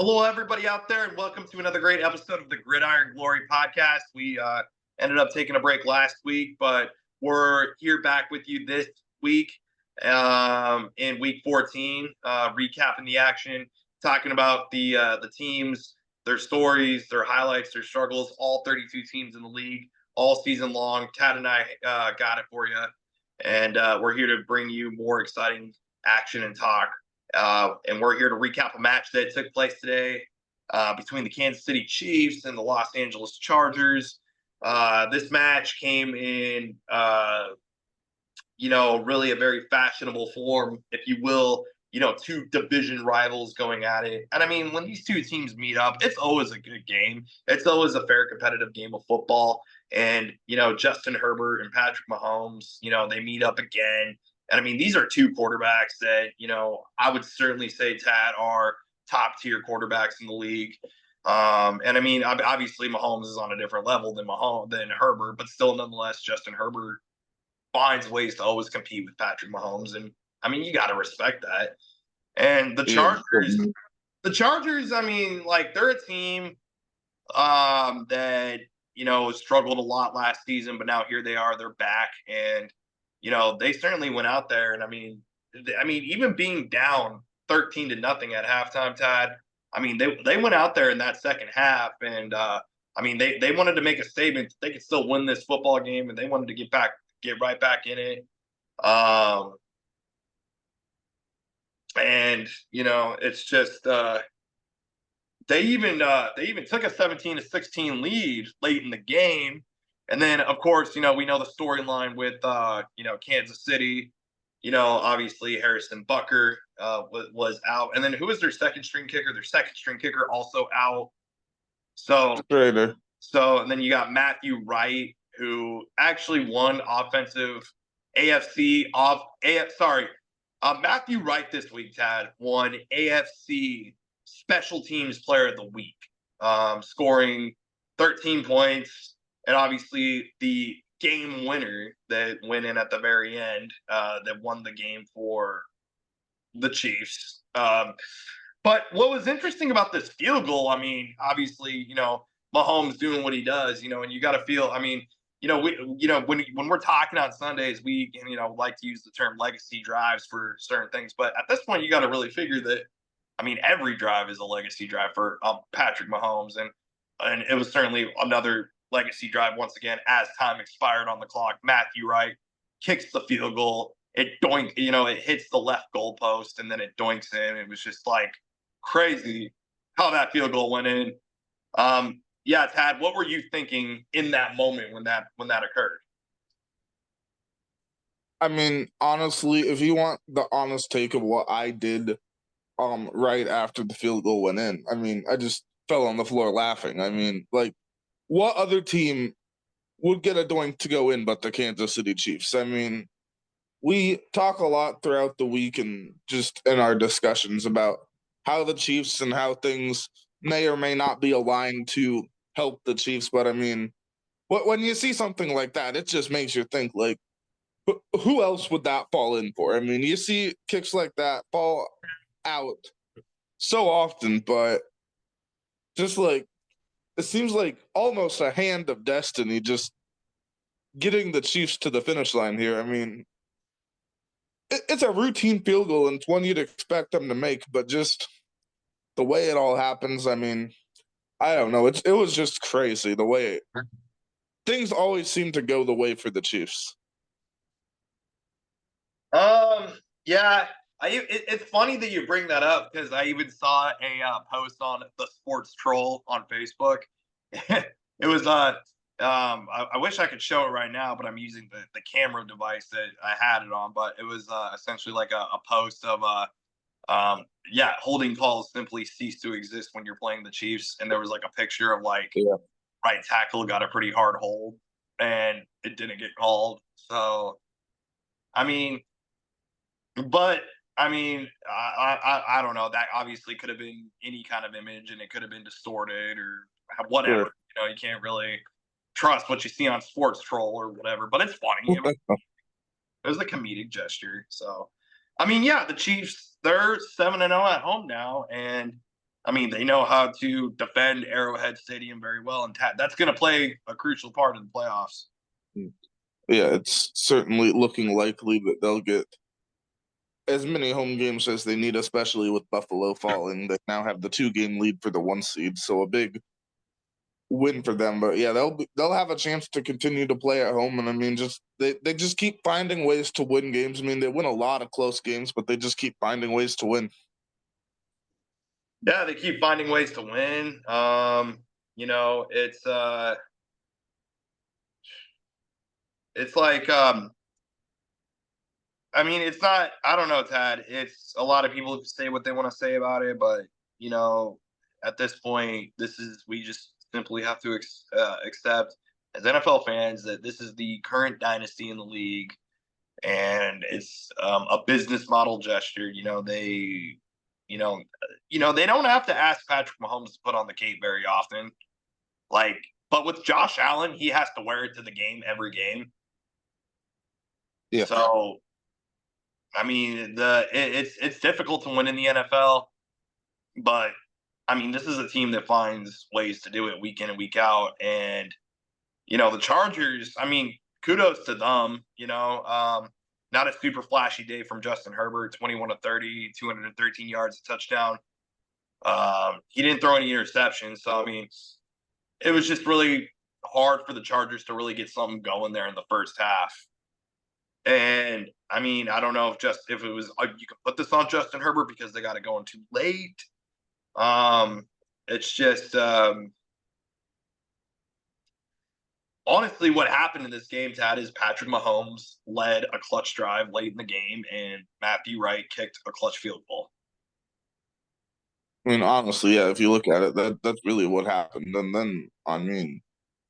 Hello, everybody out there, and welcome to another great episode of the Gridiron Glory podcast. We ended up taking a break last week, but we're here back with you this week in week 14, recapping the action, talking about the teams, their stories, their highlights, their struggles, all 32 teams in the league, all season long. Tad and I got it for you, and we're here to bring you more exciting action and talk. And we're here to recap a match that took place today between the Kansas City Chiefs and the Los Angeles Chargers. This match came in, really a very fashionable form, if you will. Two division rivals going at it. And I mean, when these two teams meet up, it's always a good game. It's always a fair competitive game of football. And, Justin Herbert and Patrick Mahomes, they meet up again. And I mean, these are two quarterbacks that, I would certainly say, Tad, are top tier quarterbacks in the league. And I mean, obviously Mahomes is on a different level than Herbert, but still nonetheless, Justin Herbert finds ways to always compete with Patrick Mahomes. And I mean, you got to respect that. And the Chargers, I mean, like, they're a team that, struggled a lot last season, but now here they are, they're back. And they certainly went out there, and I mean, even being down 13-0 at halftime, Tad. I mean, they went out there in that second half, and they wanted to make a statement. They could still win this football game, and they wanted to get right back in it. It's just they even took a 17-16 lead late in the game. And then, of course, we know the storyline with, Kansas City. Obviously Harrison Butker was out. And then who was their second string kicker? Their second string kicker also out. So, and then you got Matthew Wright, who actually won offensive Matthew Wright this week, Tad, won AFC Special Teams Player of the Week, scoring 13 points. And obviously the game winner that went in at the very end that won the game for the Chiefs. But what was interesting about this field goal, I mean, obviously, Mahomes doing what he does, and you got to feel, I mean, when we're talking on Sundays, we, like to use the term legacy drives for certain things. But at this point, you got to really figure that, I mean, every drive is a legacy drive for Patrick Mahomes. And it was certainly another legacy drive once again as time expired on the clock. Matthew Wright kicks the field goal. It hits the left goalpost and then it doinks in. It was just like crazy how that field goal went in. Yeah, Tad, what were you thinking in that moment when that occurred? I mean, honestly, if you want the honest take of what I did right after the field goal went in, I mean, I just fell on the floor laughing. I mean, like, what other team would get a doink to go in but the Kansas City Chiefs? I mean, we talk a lot throughout the week and just in our discussions about how the Chiefs and how things may or may not be aligned to help the Chiefs. But I mean, when you see something like that, it just makes you think, like, who else would that fall in for? I mean, you see kicks like that fall out so often, but just like, it seems like almost a hand of destiny just getting the Chiefs to the finish line here. I mean, it's a routine field goal and it's one you'd expect them to make, but just the way it all happens, I mean, I don't know. It was just crazy the way things always seem to go the way for the Chiefs. Yeah, it's funny that you bring that up because I even saw a post on the Sports Troll on Facebook. It was I wish I could show it right now, but I'm using the camera device that I had it on. But it was essentially like a post of holding calls simply cease to exist when you're playing the Chiefs, and there was like a picture of right tackle got a pretty hard hold, and it didn't get called. So, I mean. But I mean, I don't know. That obviously could have been any kind of image, and it could have been distorted or whatever. Sure. You can't really trust what you see on Sports Troll or whatever. But it's funny. It was a comedic gesture. So, I mean, yeah, the Chiefs, they're 7-0 at home now, and I mean, they know how to defend Arrowhead Stadium very well, and that's going to play a crucial part in the playoffs. Yeah, it's certainly looking likely that they'll get as many home games as they need, especially with Buffalo falling. They now have the 2-game lead for the 1 seed, so a big win for them. But yeah, they'll have a chance to continue to play at home, and I mean, just they just keep finding ways to win games. I mean, they win a lot of close games, but they just keep finding ways to win. Yeah, they keep finding ways to win. It's like I mean, it's not. I don't know, Tad. It's a lot of people say what they want to say about it, but you know, at this point, we just simply have to accept as NFL fans that this is the current dynasty in the league, and it's a business model gesture. You know, they don't have to ask Patrick Mahomes to put on the cape very often. Like, but with Josh Allen, he has to wear it to the game every game. Yeah. So I mean, it's difficult to win in the NFL, but I mean, this is a team that finds ways to do it week in and week out. And the Chargers. I mean, kudos to them. Not a super flashy day from Justin Herbert, 21 of 30, 213 yards, a touchdown. He didn't throw any interceptions, so I mean, it was just really hard for the Chargers to really get something going there in the first half. And I mean, I don't know if it was you can put this on Justin Herbert because they got it going too late. It's just honestly what happened in this game, Tad, is Patrick Mahomes led a clutch drive late in the game, and Matthew Wright kicked a clutch field goal. I mean, honestly, yeah. If you look at it, that's really what happened. And then, I mean,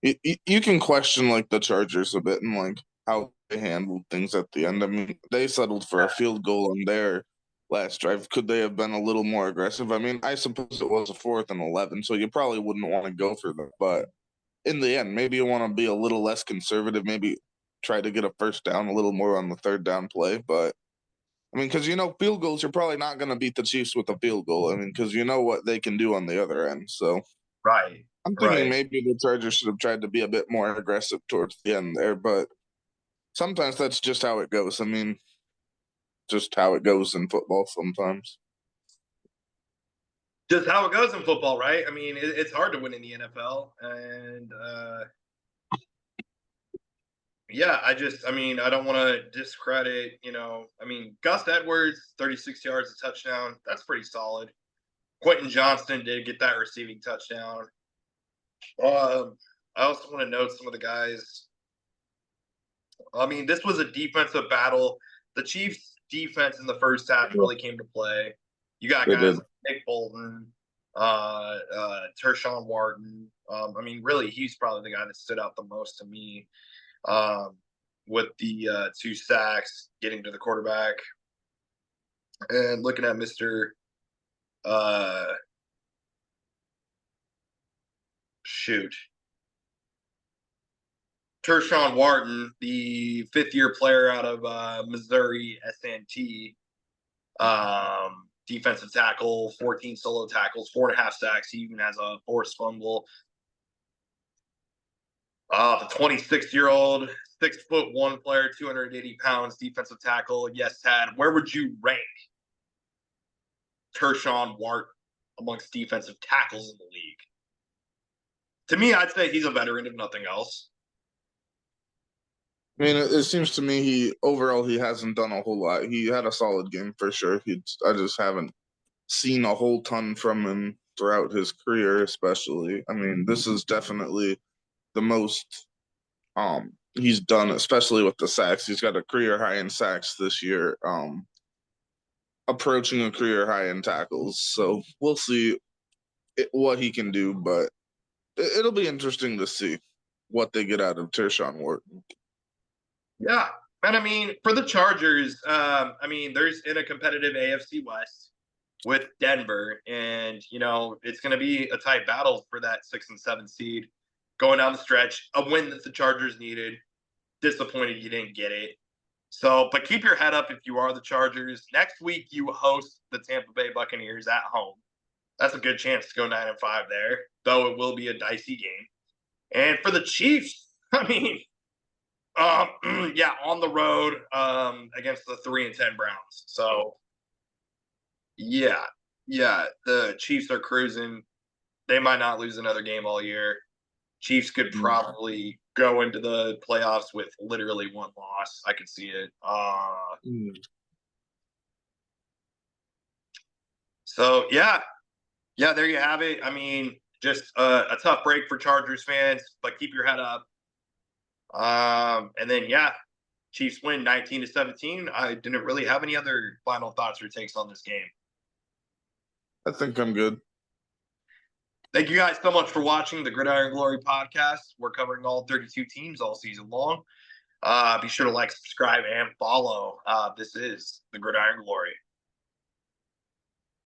you can question like the Chargers a bit and like how they handled things at the end. I mean, they settled for a field goal on their last drive. Could they have been a little more aggressive? I mean, I suppose it was a 4th and 11, so you probably wouldn't want to go for that. But in the end, maybe you want to be a little less conservative. Maybe try to get a first down a little more on the 3rd down play. But I mean, because field goals, you're probably not going to beat the Chiefs with a field goal. I mean, because you know what they can do on the other end. So Right. I'm thinking Right. maybe the Chargers should have tried to be a bit more aggressive towards the end there, but sometimes that's just how it goes. I mean, just how it goes in football sometimes. Just how it goes in football, right? I mean, it's hard to win in the NFL, and yeah, I mean, I don't want to discredit. I mean, Gus Edwards, 36 yards, a touchdown. That's pretty solid. Quentin Johnston did get that receiving touchdown. I also want to note some of the guys. I mean, this was a defensive battle. The Chiefs' defense in the first half really came to play. You got They guys did. like Nick Bolton, Tershawn Wharton. I mean, really, he's probably the guy that stood out the most to me with the 2 sacks, getting to the quarterback, and looking at Mr. Uh, shoot. Tershawn Wharton, the 5th-year player out of Missouri S&T, defensive tackle, 14 solo tackles, 4.5 sacks. He even has a forced fumble. The 26-year-old, 6'1" player, 280 pounds, defensive tackle. Yes, Tad. Where would you rank Tershawn Wharton amongst defensive tackles in the league? To me, I'd say he's a veteran, if nothing else. I mean, it seems to me he hasn't done a whole lot. He had a solid game for sure. I just haven't seen a whole ton from him throughout his career, especially. I mean, this is definitely the most he's done, especially with the sacks. He's got a career high in sacks this year, approaching a career high in tackles. So we'll see what he can do, but it'll be interesting to see what they get out of Tershawn Wharton. Yeah. And I mean, for the Chargers, I mean, there's in a competitive AFC West with Denver, and it's going to be a tight battle for that 6 and 7 seed going down the stretch. A win that the Chargers needed. Disappointed you didn't get it. So, but keep your head up if you are the Chargers. Next week, you host the Tampa Bay Buccaneers at home. That's a good chance to go 9-5 there, though it will be a dicey game. And for the Chiefs, I mean, yeah, on the road against the 3-10 Browns. So yeah, yeah, the Chiefs are cruising. They might not lose another game all year. Chiefs could probably go into the playoffs with literally one loss. I could see it. So yeah, there you have it. I mean, just a tough break for Chargers fans, but keep your head up. And then yeah, Chiefs win 19-17. I didn't really have any other final thoughts or takes on this game. I think I'm good. Thank you guys so much for watching the Gridiron Glory podcast. We're covering all 32 teams all season long. Be sure to like, subscribe, and follow. This is the Gridiron Glory.